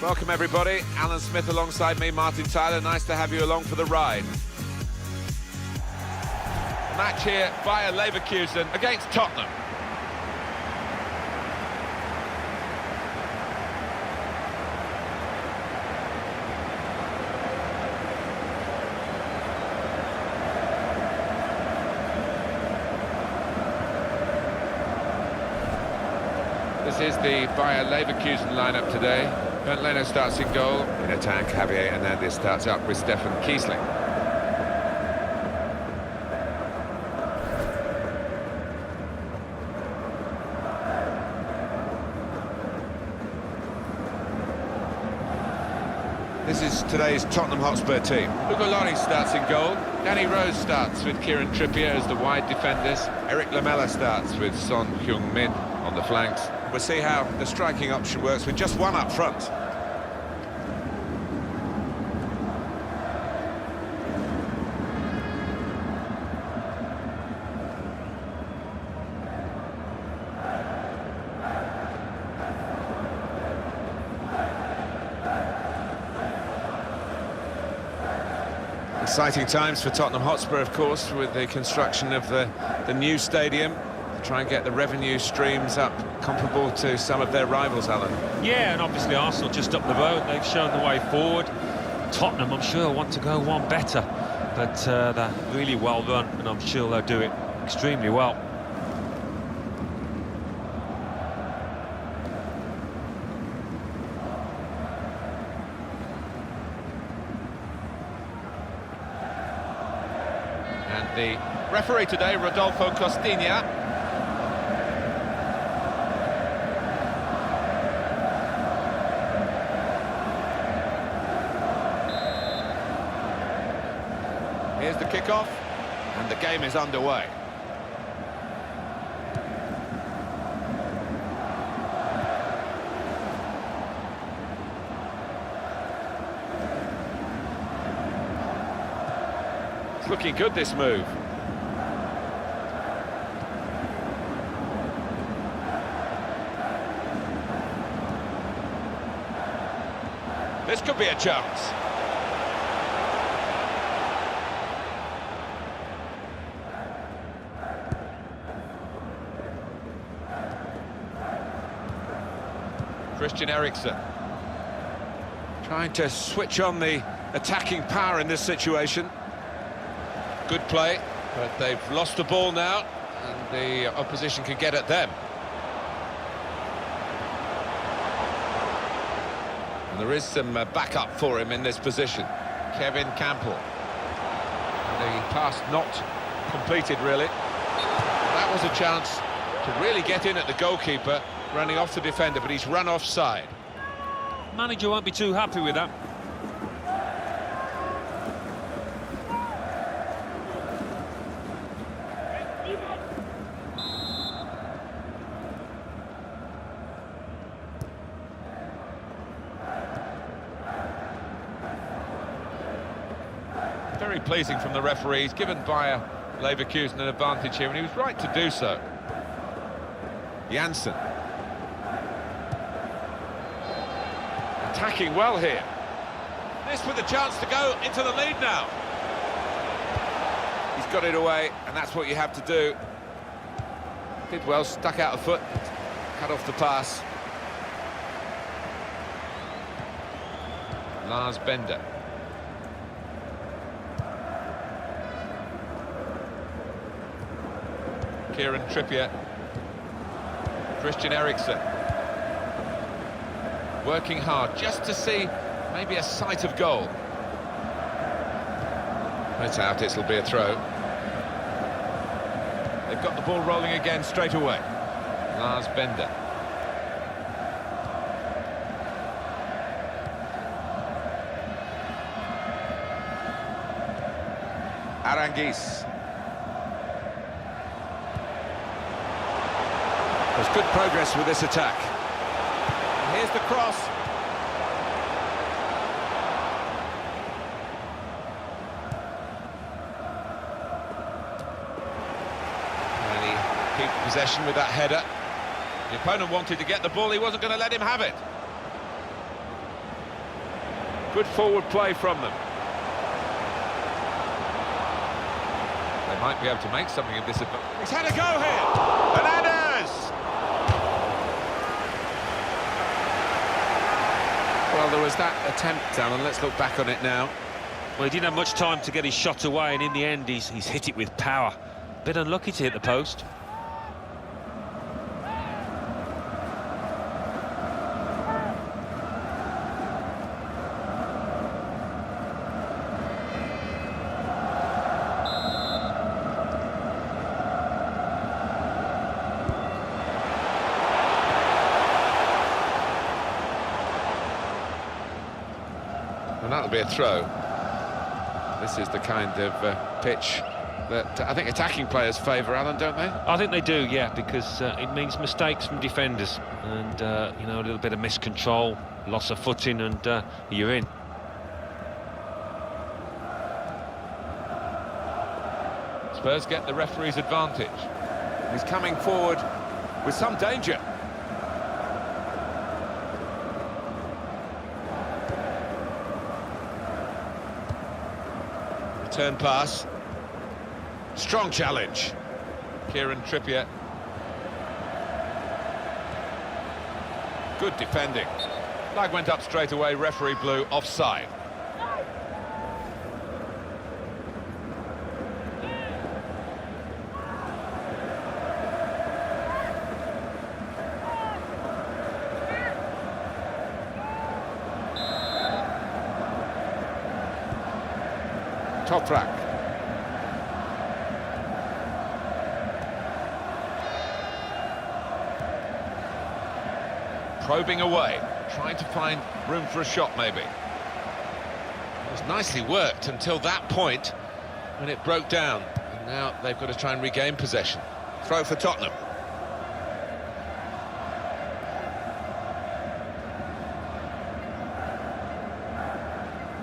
Welcome everybody, Alan Smith alongside me, Martin Tyler. Nice to have you along for the ride. A match here via Leverkusen against Tottenham. This is the Bayer Leverkusen lineup today. Bernd Leno starts in goal. In attack, Javier Hernandez starts up with Stefan Kiesling. This is today's Tottenham Hotspur team. Ludogorets starts in goal. Danny Rose starts with Kieran Trippier as the wide defenders. Eric Lamela starts with Son Heung-min on the flanks. We'll see how the striking option works with just one up front. Exciting times for Tottenham Hotspur, of course, with the construction of the new stadium. Try and get the revenue streams up comparable to some of their rivals, Alan. Yeah, and obviously Arsenal just up the road. They've shown the way forward. Tottenham, I'm sure, want to go one better, but they're really well run, and I'm sure they'll do it extremely well. And the referee today, Rodolfo Costinha. Here's the kickoff, and the game is underway. It's looking good, this move. This could be a chance. Christian Eriksen trying to switch on the attacking power in this situation. Good play, but they've lost the ball now, and the opposition can get at them. And there is some backup for him in this position. Kevin Campbell. The pass not completed, really. That was a chance to really get in at the goalkeeper, running off the defender, but he's run offside. Manager won't be too happy with that. Very pleasing from the referees, given Bayer Leverkusen an advantage here, and he was right to do so. Janssen. Attacking well here. This with a chance to go into the lead now. He's got it away, and that's what you have to do. Did well, stuck out a foot, cut off the pass. Lars Bender. Kieran Trippier. Christian Eriksen. Working hard just to see maybe a sight of goal. It's out, it'll be a throw. They've got the ball rolling again straight away. Lars Bender. Aranguiz. There's good progress with this attack. And here's the cross. And he keeps possession with that header. The opponent wanted to get the ball, he wasn't going to let him have it. Good forward play from them. They might be able to make something of this advantage. He's had a go here! Hernandez! Well, there was that attempt, Alan. Let's look back on it now. Well, he didn't have much time to get his shot away, and in the end, he's hit it with power. Bit unlucky to hit the post. And that'll be a throw. This is the kind of pitch that I think attacking players favour, Alan, don't they? I think they do, yeah, because it means mistakes from defenders and, you know, a little bit of miscontrol, loss of footing, and you're in. Spurs get the referee's advantage. He's coming forward with some danger. Return pass. Strong challenge. Kieran Trippier. Good defending. Flag went up straight away, referee blew offside. Toprak. Probing away, trying to find room for a shot maybe. It was nicely worked until that point when it broke down. And now they've got to try and regain possession. Throw for Tottenham.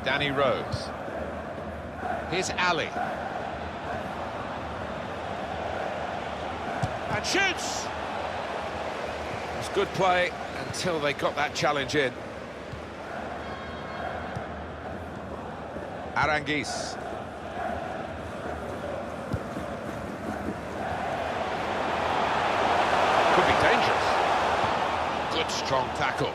Danny Rose. Here's Ali. And shoots! It was good play until they got that challenge in. Aranguiz. Could be dangerous. Good strong tackle.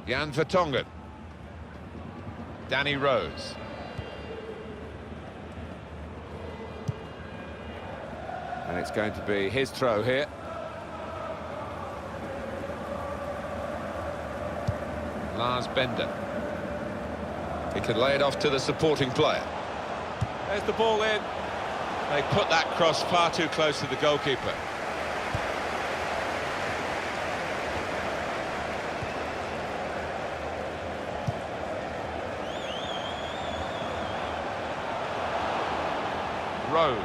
Jan Vertonghen. Danny Rose. And it's going to be his throw here. Lars Bender. He can lay it off to the supporting player. There's the ball in. They put that cross far too close to the goalkeeper. Rose.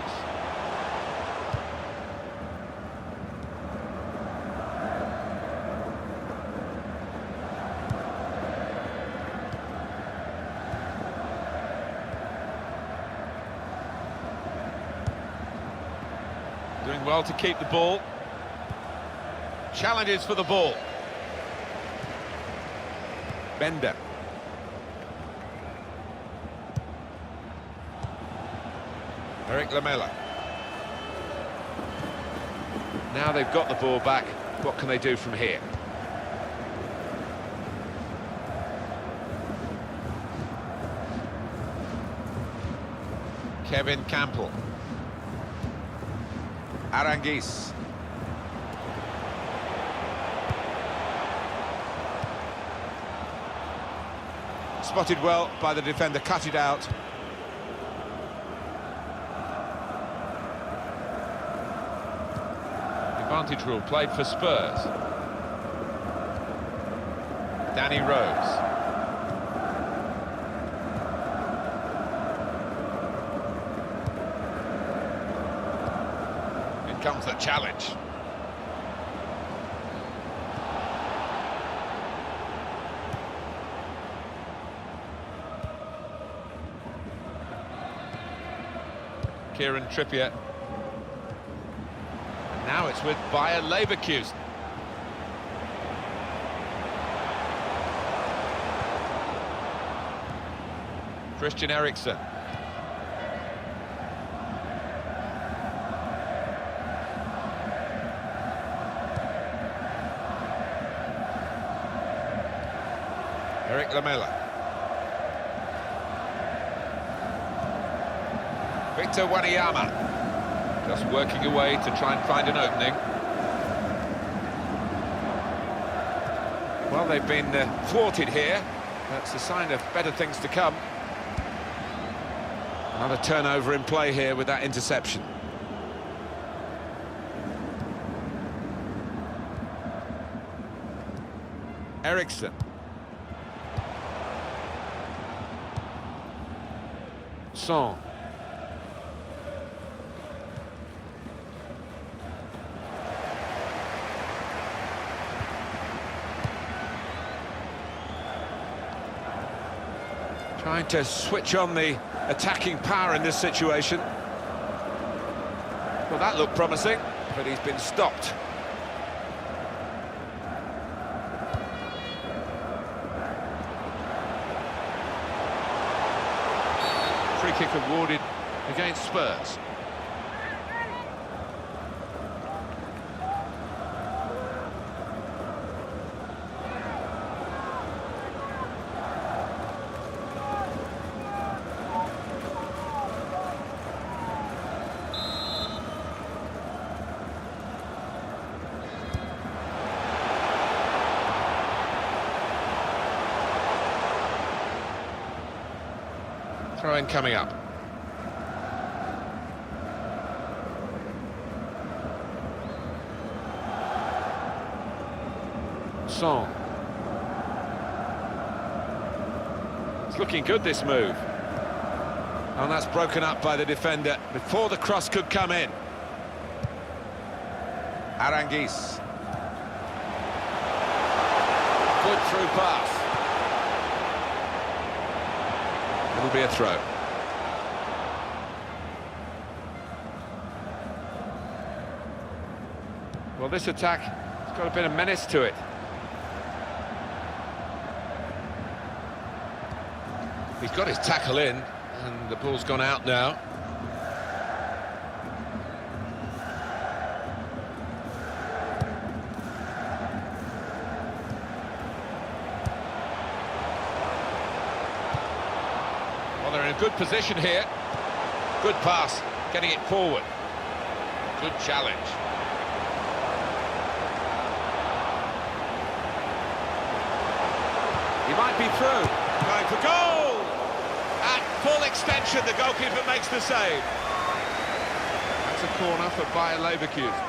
Doing well to keep the ball. Challenges for the ball. Bender. Eric Lamela. Now they've got the ball back. What can they do from here? Kevin Campbell. Aranguiz. Spotted well by the defender, cut it out. Advantage rule played for Spurs. Danny Rose. In comes the challenge. Kieran Trippier. Now it's with Bayer Leverkusen. Christian Eriksen. Eric Lamela. Victor Wanyama. Just working away to try and find an opening. Well, they've been thwarted here. That's a sign of better things to come. Another turnover in play here with that interception. Eriksen. Son. Trying to switch on the attacking power in this situation. Well, that looked promising, but he's been stopped. Free kick awarded against Spurs. Throw-in coming up. Son. It's looking good, this move. And that's broken up by the defender before the cross could come in. Aranguiz. Good through pass. It'll be a throw. Well, this attack has got a bit of menace to it. He's got his tackle in, and the ball's gone out now. Well, they're in a good position here. Good pass, getting it forward. Good challenge. He might be through. Going for goal! At full extension, the goalkeeper makes the save. That's a corner for Bayer Leverkusen.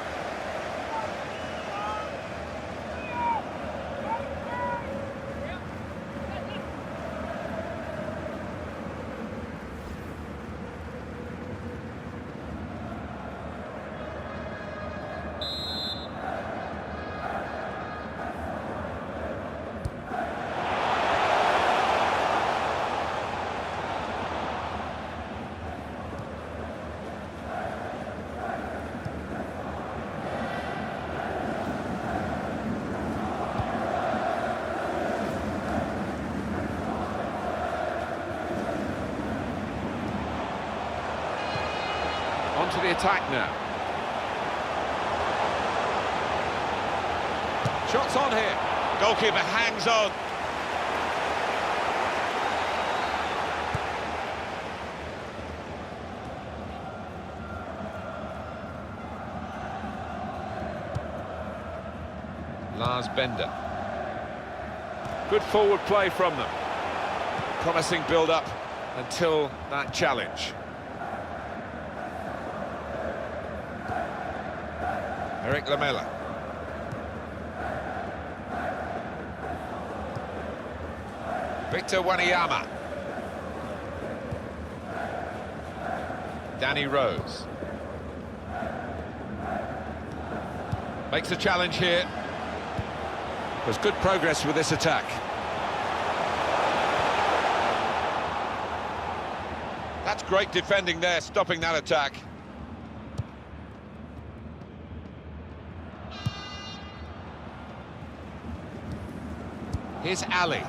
On to the attack now. Shots on here. Goalkeeper hangs on. Lars Bender. Good forward play from them. Promising build-up until that challenge. Eric Lamela. Victor Wanyama. Danny Rose. Makes a challenge here. There's good progress with this attack. That's great defending there, stopping that attack. Here's Ali.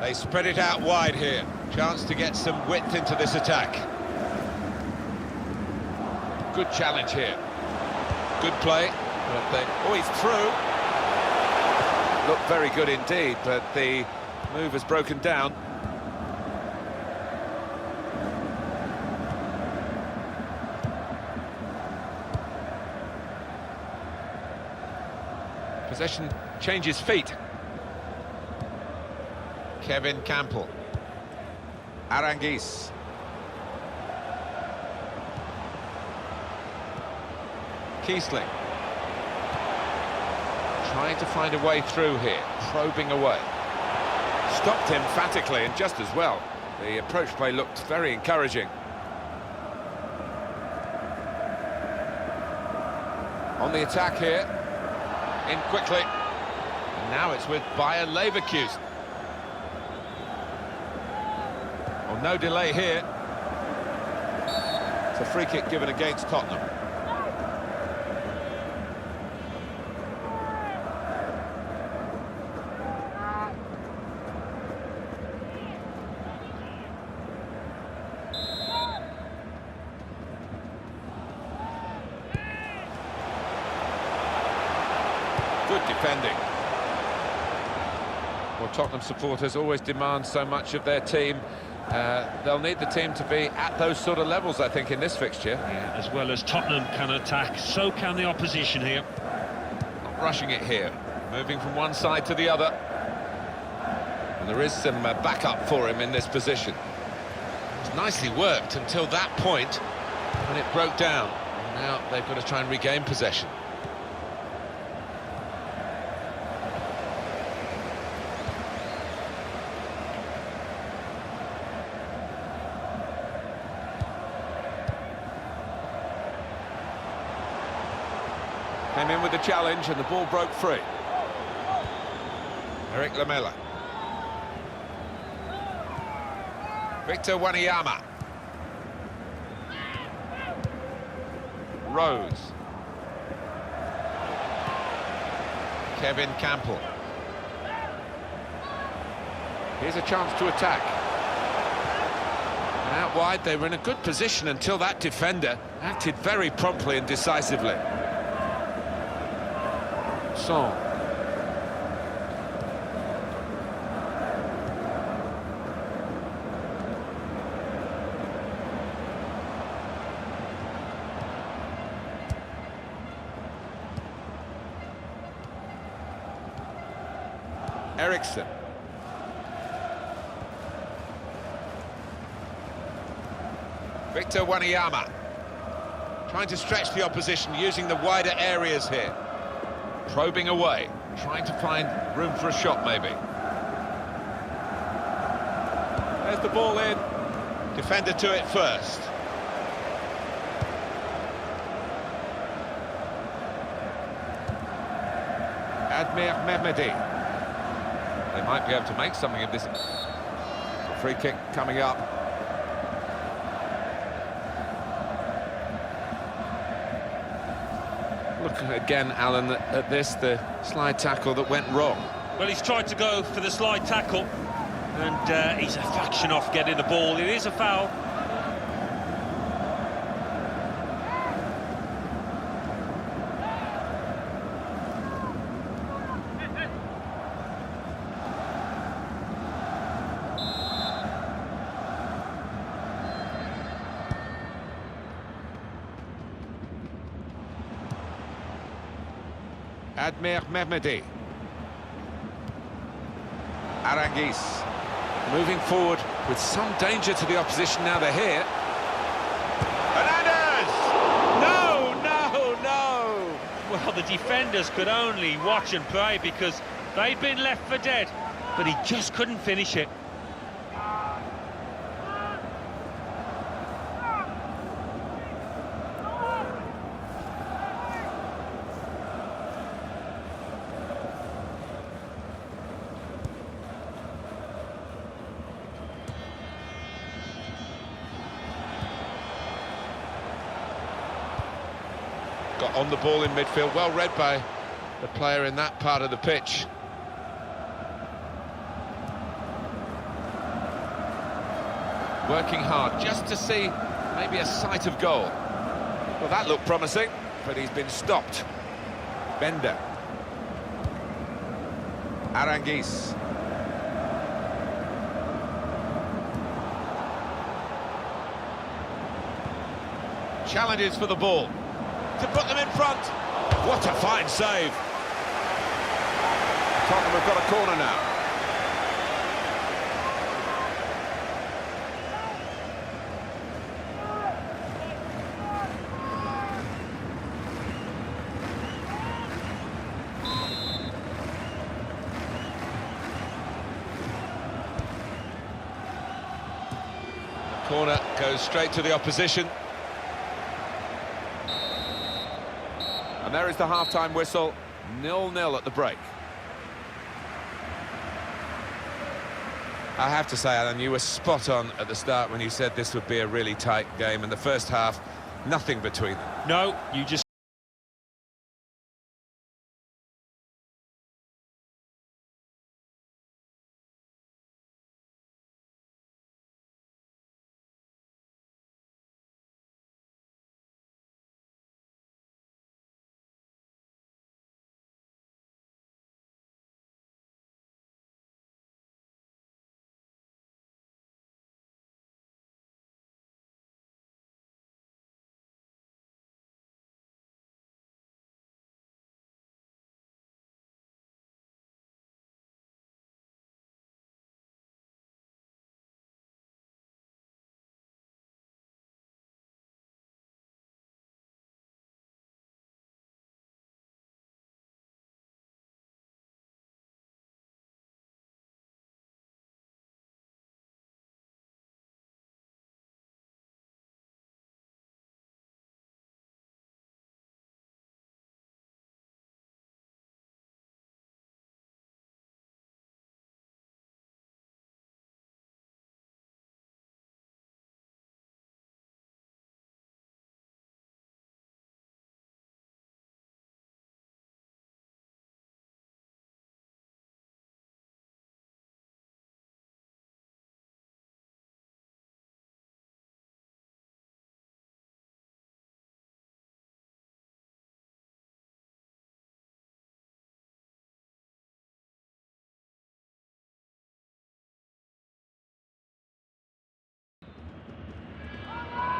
They spread it out wide here. Chance to get some width into this attack. Good challenge here. Good play. Oh, he's through. Looked very good indeed, but the move has broken down. Possession changes feet. Kevin Campbell. Arangis. Kiesling. Trying to find a way through here, probing away. Stopped emphatically and just as well. The approach play looked very encouraging. On the attack here. In quickly. And now it's with Bayer Leverkusen. Oh, no delay here. It's a free kick given against Tottenham. Good defending. Well, Tottenham supporters always demand so much of their team. They'll need the team to be at those sort of levels, I think, in this fixture. Yeah, as well as Tottenham can attack, so can the opposition here. Not rushing it here, moving from one side to the other. And there is some backup for him in this position. It's nicely worked until that point when it broke down. And now they've got to try and regain possession. Came in with the challenge and the ball broke free. Eric Lamela. Victor Wanyama. Rose. Kevin Campbell. Here's a chance to attack. And out wide, they were in a good position until that defender acted very promptly and decisively. Song. Eriksson. Victor Wanyama. Trying to stretch the opposition, using the wider areas here. Probing away, trying to find room for a shot, maybe. There's the ball in. Defender to it first. Admir Mehmedi. They might be able to make something of this. Free kick coming up. Look again, Alan, at this, the slide tackle that went wrong. Well, he's tried to go for the slide tackle, and he's a fraction off getting the ball. It is a foul. Admir Mehmedi. Arangis. Moving forward with some danger to the opposition now they're here. Hernandez! No, no, no! Well, the defenders could only watch and pray because they'd been left for dead, but he just couldn't finish it. Got on the ball in midfield, well read by the player in that part of the pitch. Working hard just to see maybe a sight of goal. Well, that looked promising, but he's been stopped. Bender. Aranguiz. Challenges for the ball. To put them in front. What a fine save. Tottenham have got a corner now. Corner goes straight to the opposition. And there is the half-time whistle, 0-0 at the break. I have to say, Alan, you were spot on at the start when you said this would be a really tight game. In the first half, nothing between them. No, you just...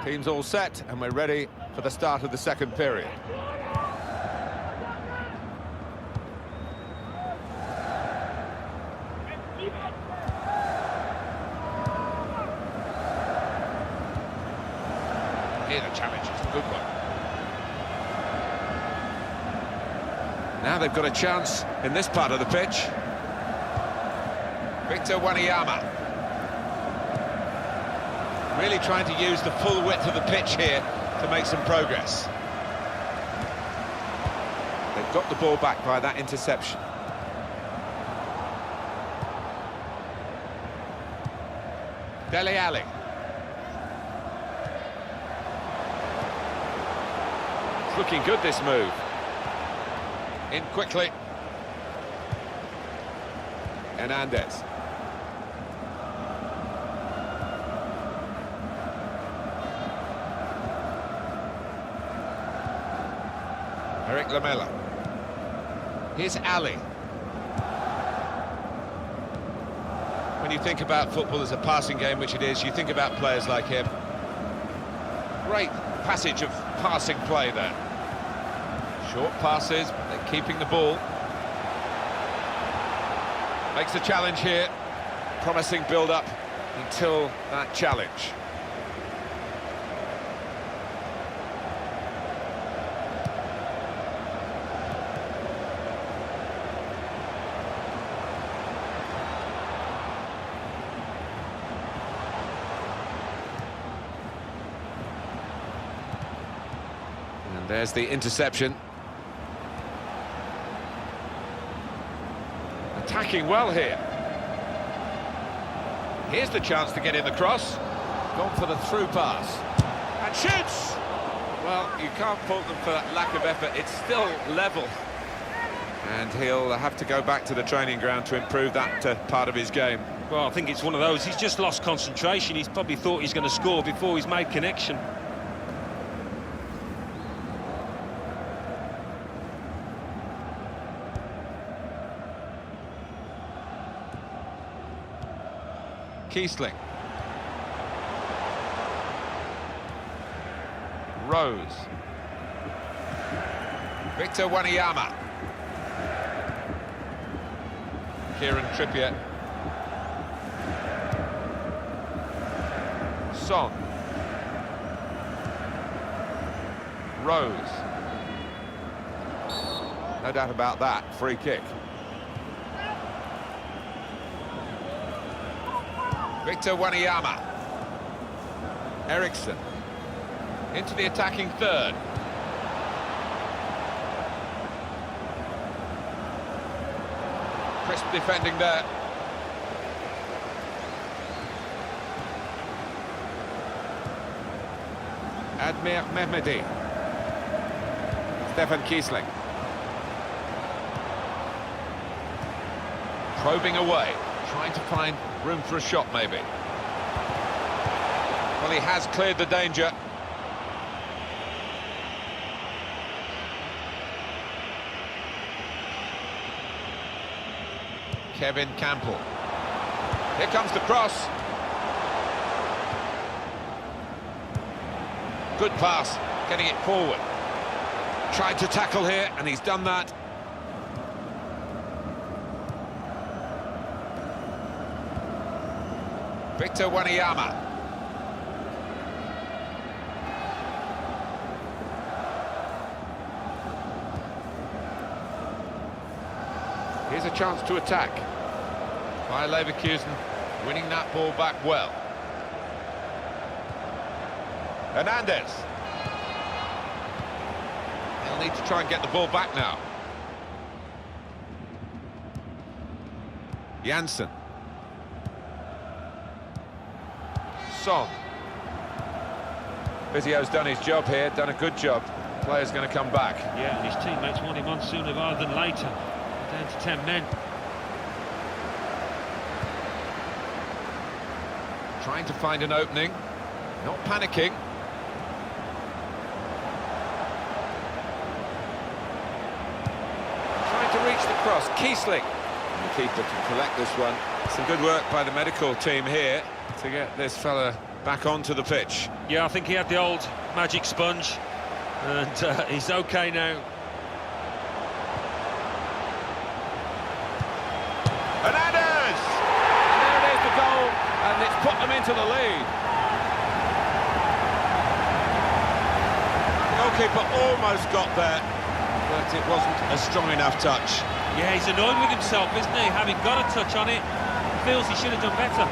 Team's all set, and we're ready for the start of the second period. Here the challenge is a good one. Now they've got a chance in this part of the pitch. Victor Wanyama. Really trying to use the full width of the pitch here to make some progress. They've got the ball back by that interception. Dele Alli. It's looking good, this move. In quickly. Hernandez. Eric Lamela. Here's Ali. When you think about football as a passing game, which it is, you think about players like him. Great passage of passing play there. Short passes, but they're keeping the ball. Makes the challenge here. Promising build-up until that challenge. And there's the interception. Attacking well here. Here's the chance to get in the cross. Gone for the through pass. And shoots! Well, you can't fault them for that lack of effort. It's still level. And he'll have to go back to the training ground to improve that part of his game. Well, I think it's one of those. He's just lost concentration. He's probably thought he's going to score before he's made connection. Kiesling. Rose. Victor Wanyama. Kieran Trippier. Son. Rose. No doubt about that. Free kick. Victor Wanyama. Eriksson. Into the attacking third. Crisp defending there. Admir Mehmedi. Stefan Kiesling. Probing away, trying to find room for a shot maybe. Well, he has cleared the danger. Kevin Campbell. Here comes the cross. Good pass, getting it forward. Tried to tackle here, and he's done that. Victor Wanyama. Here's a chance to attack. By Leverkusen, winning that ball back well. Hernandez. They'll need to try and get the ball back now. Janssen. Son. Vizio's done his job here, done a good job. Player's going to come back. Yeah, and his teammates want him on sooner rather than later. Down to 10 men. Trying to find an opening, not panicking. Trying to reach the cross, Kiesling. And the keeper to collect this one. Some good work by the medical team here to get this fella back onto the pitch. Yeah, I think he had the old magic sponge, and he's okay now. Hernandez! And there it is, the goal, and it's put them into the lead. Goalkeeper almost got there, but it wasn't a strong enough touch. Yeah, he's annoyed with himself, isn't he? Having got a touch on it, feels he should have done better.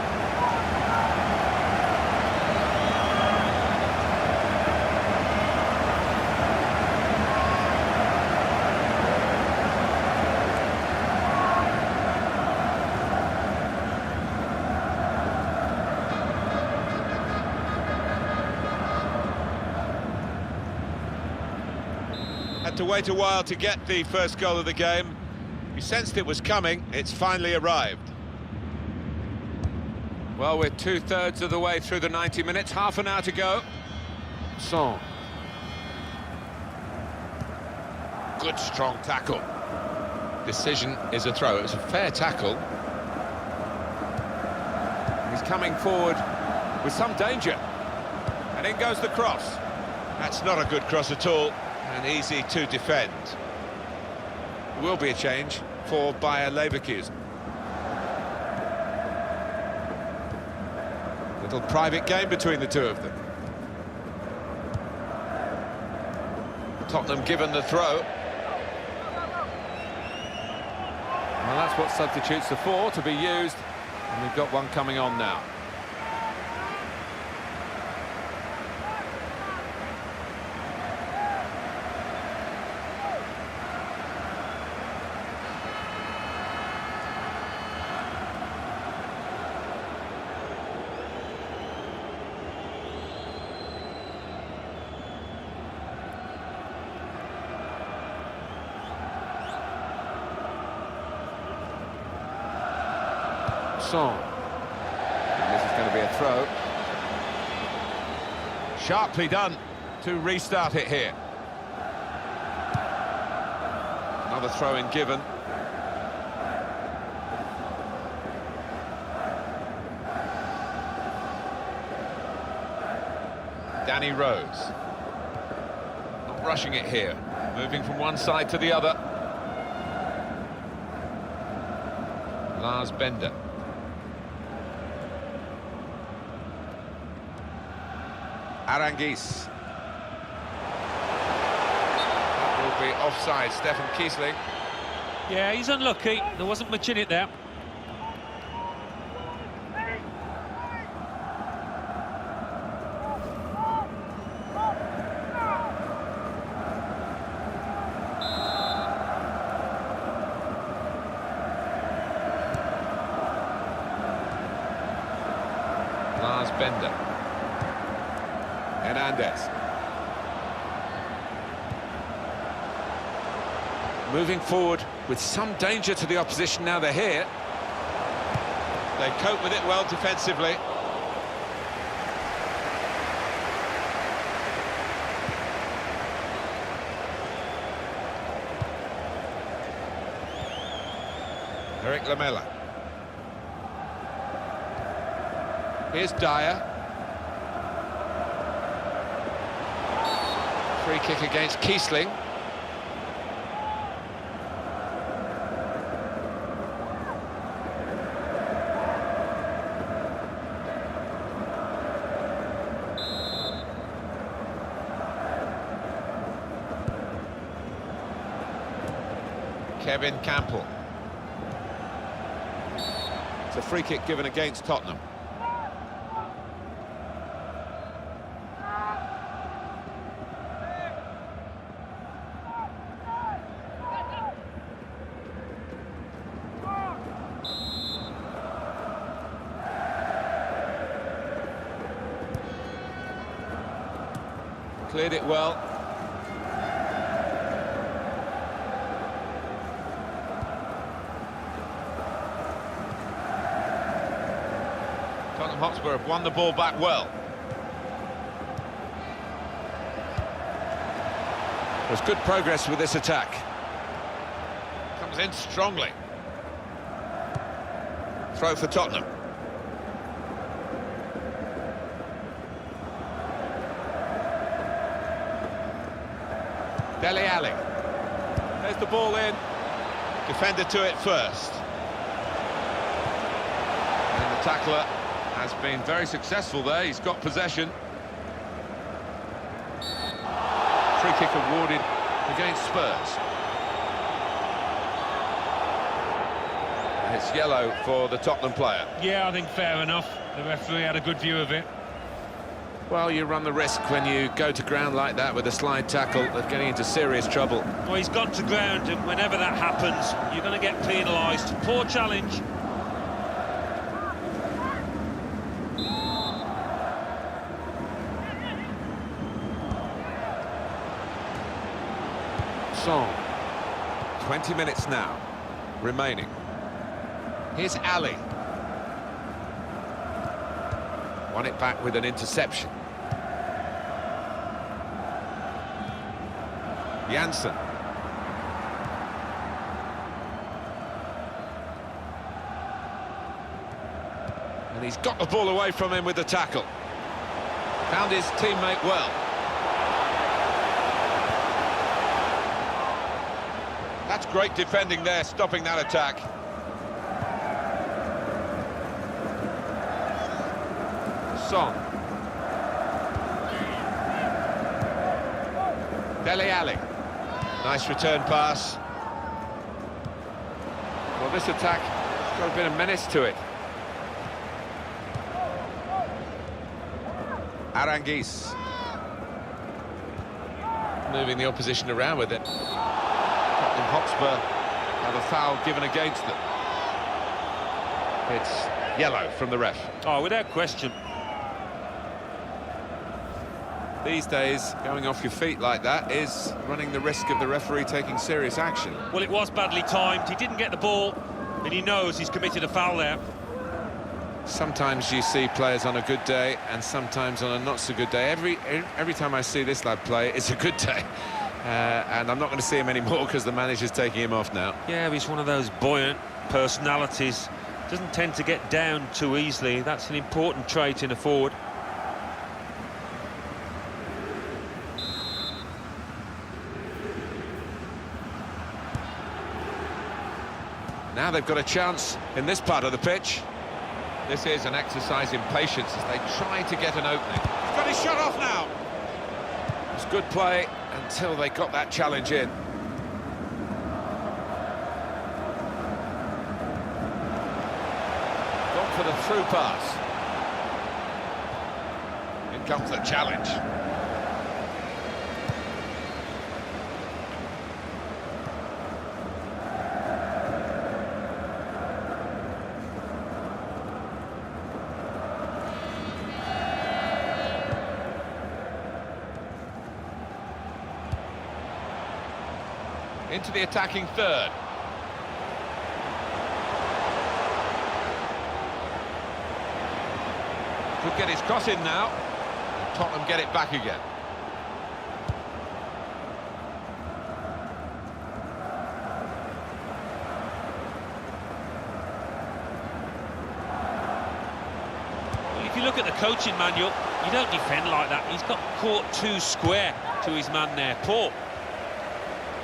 Had to wait a while to get the first goal of the game. You sensed it was coming, it's finally arrived. Well, we're two-thirds of the way through the 90 minutes, half an hour to go. Son. Good strong tackle. Decision is a throw. It was a fair tackle. He's coming forward with some danger. And in goes the cross. That's not a good cross at all, and easy to defend. There will be a change for Bayer Leverkusen. Little private game between the two of them. Tottenham given the throw. Well, that's what substitutes are for, to be used. And we've got one coming on now. Son. Good throw. Sharply done to restart it here. Another throw-in given. Danny Rose. Not rushing it here. Moving from one side to the other. Lars Bender. Arangis. That will be offside, Stefan Kiesling. Yeah, he's unlucky. There wasn't much in it there. Lars Bender. Hernandez. Moving forward with some danger to the opposition now they're here. They cope with it well defensively. Eric Lamela. Here's Dyer. Free kick against Kiesling. Kevin Campbell. It's a free kick given against Tottenham. Cleared it well. Tottenham Hotspur have won the ball back well. There's good progress with this attack. Comes in strongly. Throw for Tottenham. Dele Alli. There's the ball in. Defender to it first. And the tackler has been very successful there. He's got possession. Free kick awarded against Spurs. And it's yellow for the Tottenham player. Yeah, I think fair enough. The referee had a good view of it. Well, you run the risk when you go to ground like that with a slide tackle of getting into serious trouble. Well, he's gone to ground, and whenever that happens, you're going to get penalised. Poor challenge. Song. 20 minutes now remaining. Here's Ali. Won it back with an interception. Janssen. And he's got the ball away from him with the tackle. Found his teammate well. That's great defending there, stopping that attack. Song. Dele Alli. Nice return pass. Well, this attack has got a bit of menace to it. Arangis. Moving the opposition around with it. Tottenham Hotspur have a foul given against them. It's yellow from the ref. Oh, without question. These days, going off your feet like that is running the risk of the referee taking serious action. Well, it was badly timed. He didn't get the ball, and he knows he's committed a foul there. Sometimes you see players on a good day and sometimes on a not so good day. Every time I see this lad play, it's a good day. And I'm not going to see him anymore because the manager's taking him off now. Yeah, he's one of those buoyant personalities. Doesn't tend to get down too easily. That's an important trait in a forward. Now they've got a chance in this part of the pitch. This is an exercise in patience as they try to get an opening. He's got his shot off now. It's good play until they got that challenge in. Gone for the through pass. In comes the challenge. Into the attacking third. Could get his cross in now. Tottenham get it back again. Well, if you look at the coaching manual, you don't defend like that. He's got caught too square to his man there. Poor.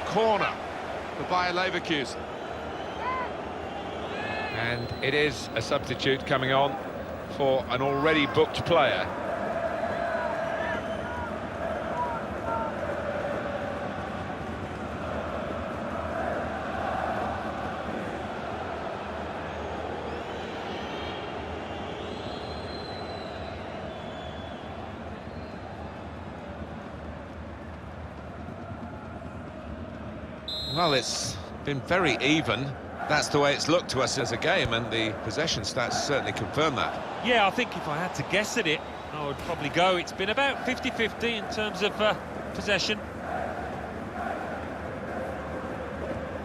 Corner for Leverkusen. And it is a substitute coming on for an already booked player. Well, it's been very even. That's the way it's looked to us as a game, and the possession stats certainly confirm that. Yeah, I think if I had to guess at it, I would probably go. It's been about 50-50 in terms of possession.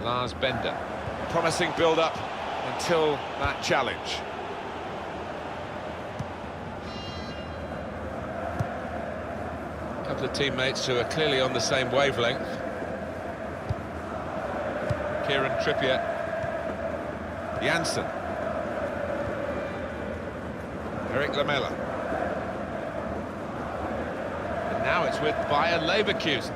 Lars Bender. Promising build-up until that challenge. A couple of teammates who are clearly on the same wavelength. Kieran Trippier, Janssen, Eric Lamela, and now it's with Leverkusen.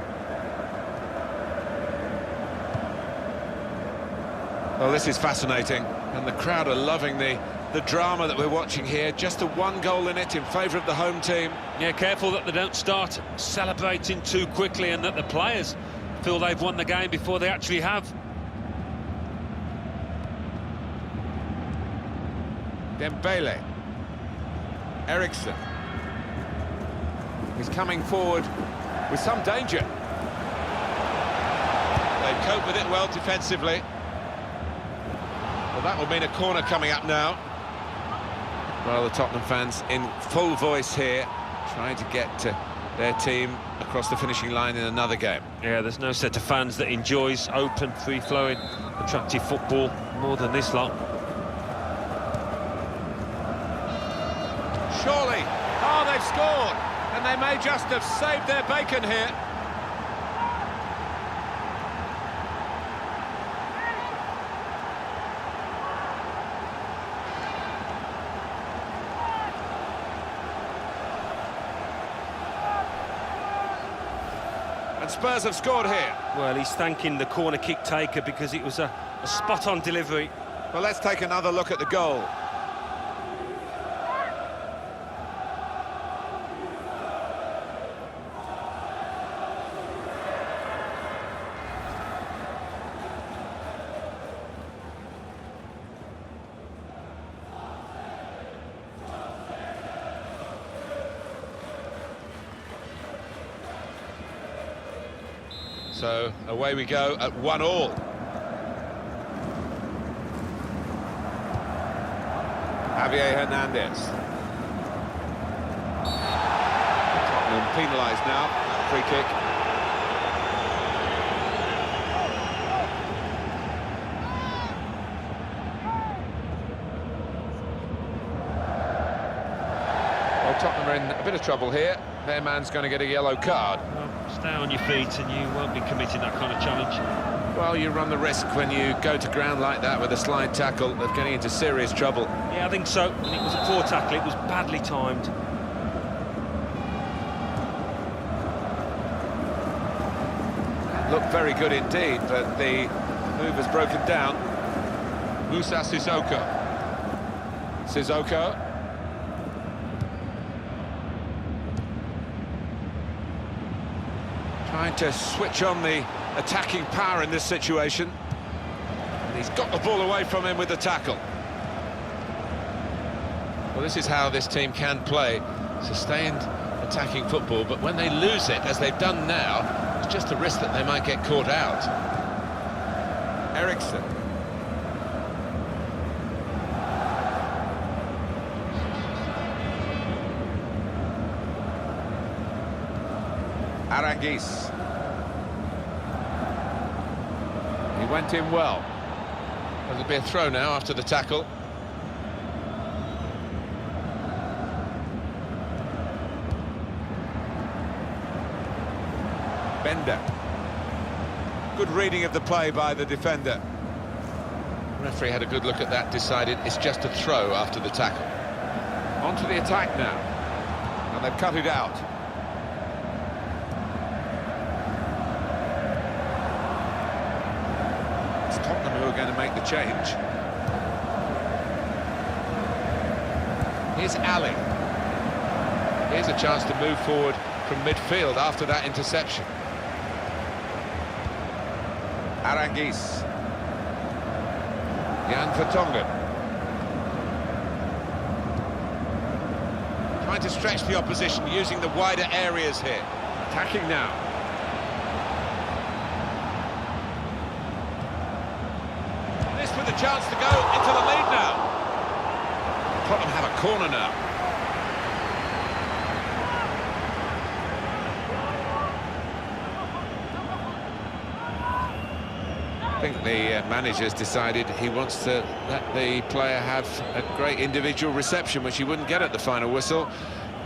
Well, this is fascinating, and the crowd are loving the drama that we're watching here. Just a one goal in it in favour of the home team. Yeah, careful that they don't start celebrating too quickly and that the players feel they've won the game before they actually have. Dembele, Eriksson, he's coming forward with some danger. They cope with it well defensively. Well, that will mean a corner coming up now. Well, the Tottenham fans in full voice here, trying to get their team across the finishing line in another game. Yeah, there's no set of fans that enjoys open, free-flowing, attractive football more than this lot. Surely, oh, they've scored, and they may just have saved their bacon here. And Spurs have scored here. Well, he's thanking the corner kick taker because it was a spot-on delivery. Well, let's take another look at the goal. So away we go at 1-1. Javier Hernandez. Tottenham penalised now. Free kick. in a bit of trouble here. Their man's going to get a yellow card. Well, stay on your feet and you won't be committing that kind of challenge. Well, you run the risk when you go to ground like that with a slide tackle of getting into serious trouble. Yeah, I think so. And it was a poor tackle. It was badly timed. Looked very good indeed, but the move has broken down. Moussa Sissoko. Sissoko. Trying to switch on the attacking power in this situation. And he's got the ball away from him with the tackle. Well, this is how this team can play. Sustained attacking football, but when they lose it, as they've done now, it's just a risk that they might get caught out. Eriksson. Aranguiz. He went in well. There'll be a throw now after the tackle. Bender. Good reading of the play by the defender. The referee had a good look at that, decided it's just a throw after the tackle. On to the attack now. And they've cut it out. It's Tottenham who are going to make the change. Here's Ali. Here's a chance to move forward from midfield after that interception. Aranguiz. Jan Vertonghen. Trying to stretch the opposition, using the wider areas here. Attacking now. This with a chance to go into the lead now. Tottenham have a corner now. I think the manager's decided he wants to let the player have a great individual reception, which he wouldn't get at the final whistle.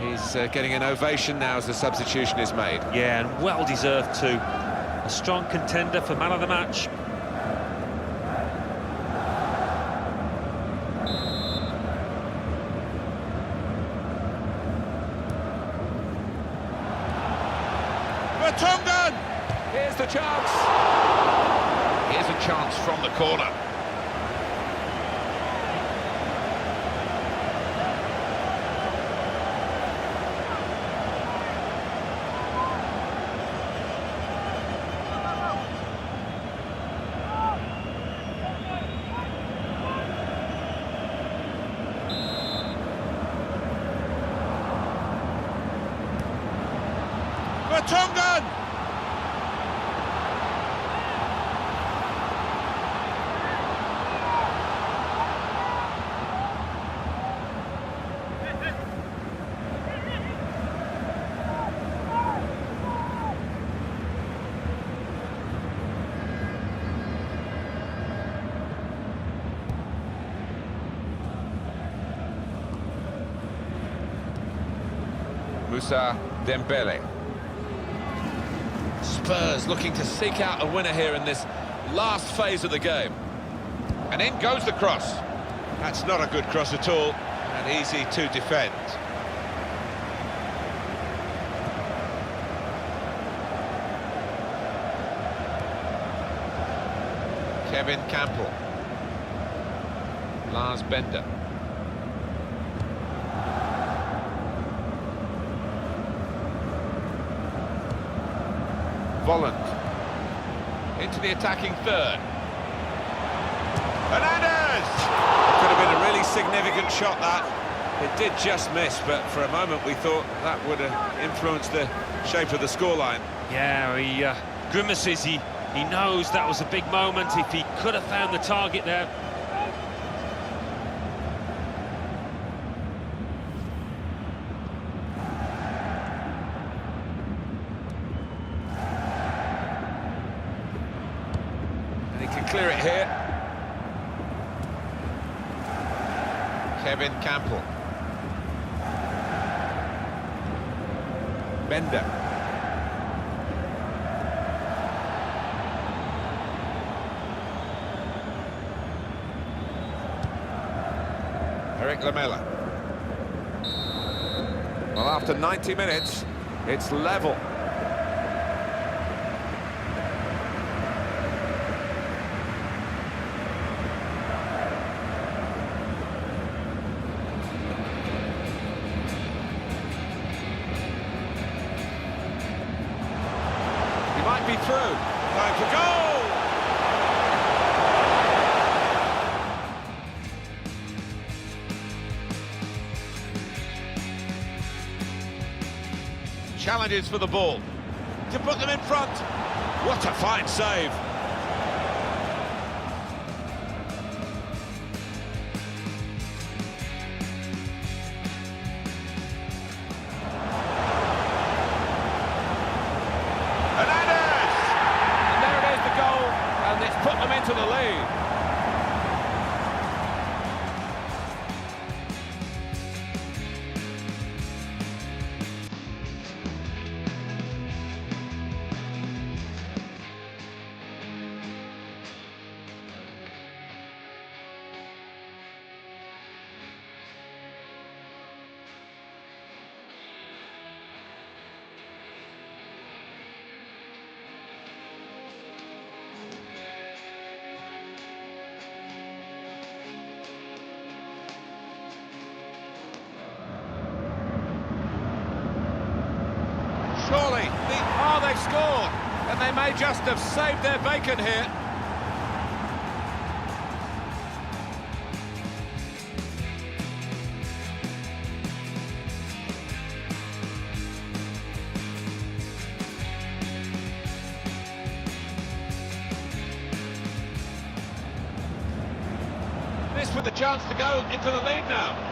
He's getting an ovation now as the substitution is made. Yeah, and well deserved too. A strong contender for man of the match. Vertonghen! Here's the chance. Here's a chance from the corner. Vertonghen! Moussa Dembele. Spurs looking to seek out a winner here in this last phase of the game. And in goes the cross. That's not a good cross at all, and easy to defend. Kevin Campbell. Lars Bender. Volland into the attacking third. Hernandez! Could have been a really significant shot, that. It did just miss, but for a moment we thought that would have influenced the shape of the scoreline. Yeah, he grimaces. He knows that was a big moment. If he could have found the target there. Clear it here. Kevin Campbell. Bender. Eric Lamela. Well, after 90 minutes, it's level. He might be through. Time for goal! Challenges for the ball to put them in front. What a fine save. Hernandez! And there it is, the goal, and it's put them into the lead. Surely, they've scored, and they may just have saved their bacon here. This with the chance to go into the lead now.